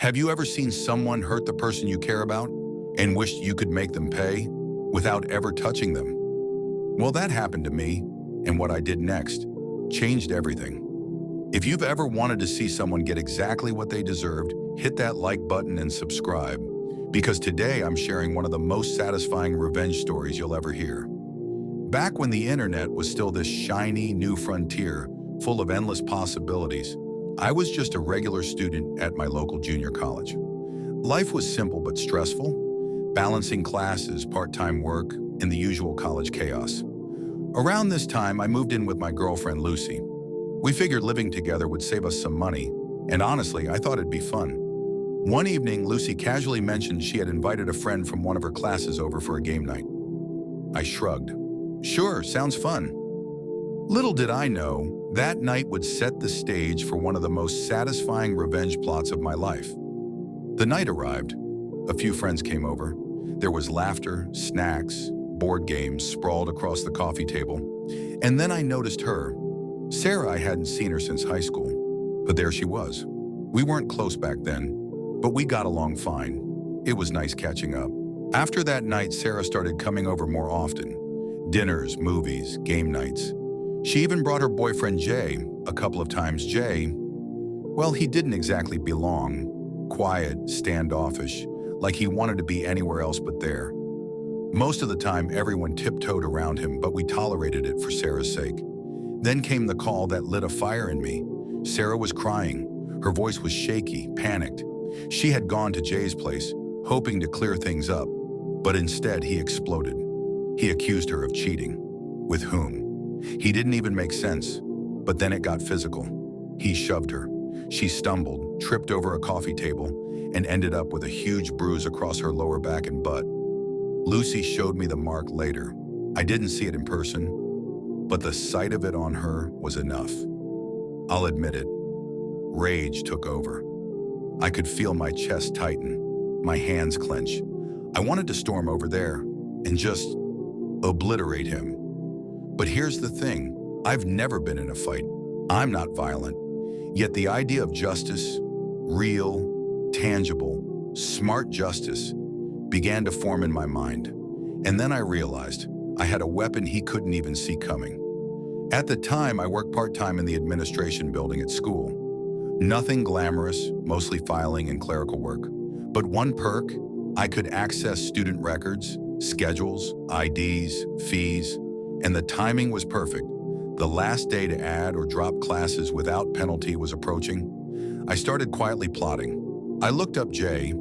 Have you ever seen someone hurt the person you care about and wished you could make them pay without ever touching them? Well, that happened to me, and what I did next changed everything. If you've ever wanted to see someone get exactly what they deserved, hit that like button and subscribe, because today I'm sharing one of the most satisfying revenge stories you'll ever hear. Back when the internet was still this shiny new frontier full of endless possibilities, I was just a regular student at my local junior college. Life was simple but stressful, balancing classes, part-time work, and the usual college chaos. Around this time, I moved in with my girlfriend, Lucy. We figured living together would save us some money, and honestly, I thought it'd be fun. One evening, Lucy casually mentioned she had invited a friend from one of her classes over for a game night. I shrugged. Sure, sounds fun. Little did I know, that night would set the stage for one of the most satisfying revenge plots of my life. The night arrived. A few friends came over. There was laughter, snacks, board games sprawled across the coffee table. And then I noticed her. Sarah, I hadn't seen her since high school, but there she was. We weren't close back then, but we got along fine. It was nice catching up. After that night, Sarah started coming over more often. Dinners, movies, game nights. She even brought her boyfriend Jay a couple of times. Jay, well, he didn't exactly belong. Quiet, standoffish, like he wanted to be anywhere else but there. Most of the time, everyone tiptoed around him, but we tolerated it for Sarah's sake. Then came the call that lit a fire in me. Sarah was crying. Her voice was shaky, panicked. She had gone to Jay's place, hoping to clear things up, but instead he exploded. He accused her of cheating. With whom? He didn't even make sense, but then it got physical. He shoved her. She stumbled, tripped over a coffee table, and ended up with a huge bruise across her lower back and butt. Lucy showed me the mark later. I didn't see it in person, but the sight of it on her was enough. I'll admit it. Rage took over. I could feel my chest tighten, my hands clench. I wanted to storm over there and just obliterate him. But here's the thing. I've never been in a fight. I'm not violent. Yet the idea of justice, real, tangible, smart justice, began to form in my mind. And then I realized I had a weapon he couldn't even see coming. At the time, I worked part-time in the administration building at school. Nothing glamorous, mostly filing and clerical work. But one perk, I could access student records, schedules, IDs, fees, and the timing was perfect. The last day to add or drop classes without penalty was approaching. I started quietly plotting. I looked up Jay,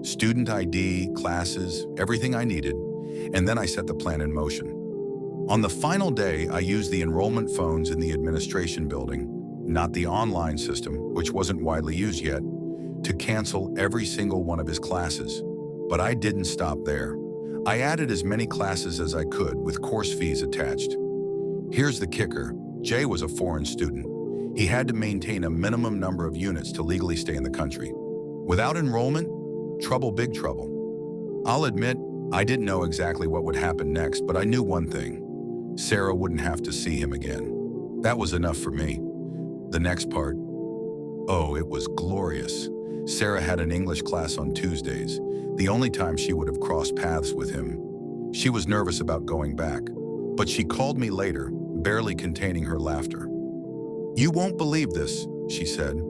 student ID, classes, everything I needed, and then I set the plan in motion. On the final day, I used the enrollment phones in the administration building, not the online system, which wasn't widely used yet, to cancel every single one of his classes. But I didn't stop there. I added as many classes as I could with course fees attached. Here's the kicker. Jay was a foreign student. He had to maintain a minimum number of units to legally stay in the country. Without enrollment, trouble, big trouble. I'll admit, I didn't know exactly what would happen next, but I knew one thing. Sarah wouldn't have to see him again. That was enough for me. The next part, oh, it was glorious. Sarah had an English class on Tuesdays, the only time she would have crossed paths with him. She was nervous about going back, but she called me later, barely containing her laughter. "You won't believe this," she said.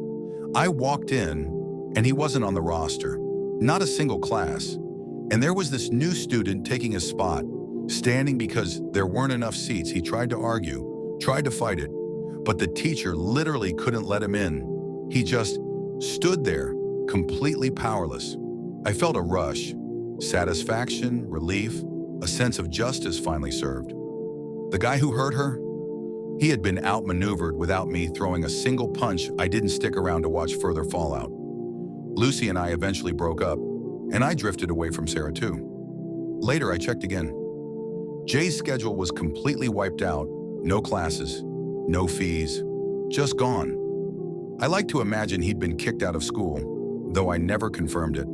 "I walked in, and he wasn't on the roster, not a single class, and there was this new student taking his spot, standing because there weren't enough seats. He tried to argue, tried to fight it, but the teacher literally couldn't let him in. He just stood there, completely powerless." I felt a rush, satisfaction, relief, a sense of justice finally served. The guy who hurt her? He had been outmaneuvered without me throwing a single punch. I didn't stick around to watch further fallout. Lucy and I eventually broke up, and I drifted away from Sarah too. Later, I checked again. Jay's schedule was completely wiped out, no classes, no fees, just gone. I like to imagine he'd been kicked out of school, though I never confirmed it.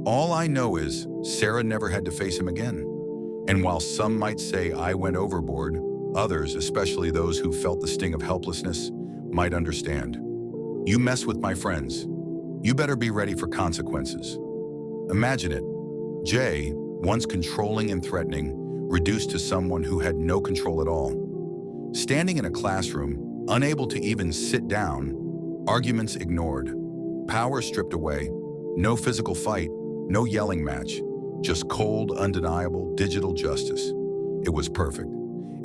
All I know is Sarah never had to face him again. And while some might say I went overboard, others, especially those who felt the sting of helplessness, might understand. You mess with my friends, you better be ready for consequences. Imagine it. Jay, once controlling and threatening, reduced to someone who had no control at all. Standing in a classroom, unable to even sit down, arguments ignored, power stripped away, no physical fight, no yelling match, just cold, undeniable digital justice. It was perfect.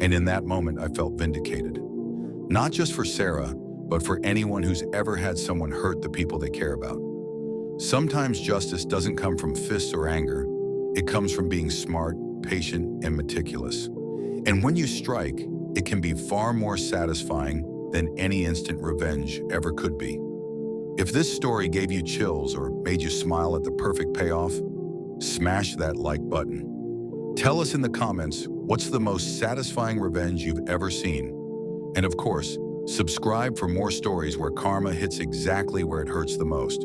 And in that moment, I felt vindicated. Not just for Sarah, but for anyone who's ever had someone hurt the people they care about. Sometimes justice doesn't come from fists or anger. It comes from being smart, patient, and meticulous. And when you strike, it can be far more satisfying than any instant revenge ever could be. If this story gave you chills or made you smile at the perfect payoff, smash that like button. Tell us in the comments what's the most satisfying revenge you've ever seen. And of course, subscribe for more stories where karma hits exactly where it hurts the most.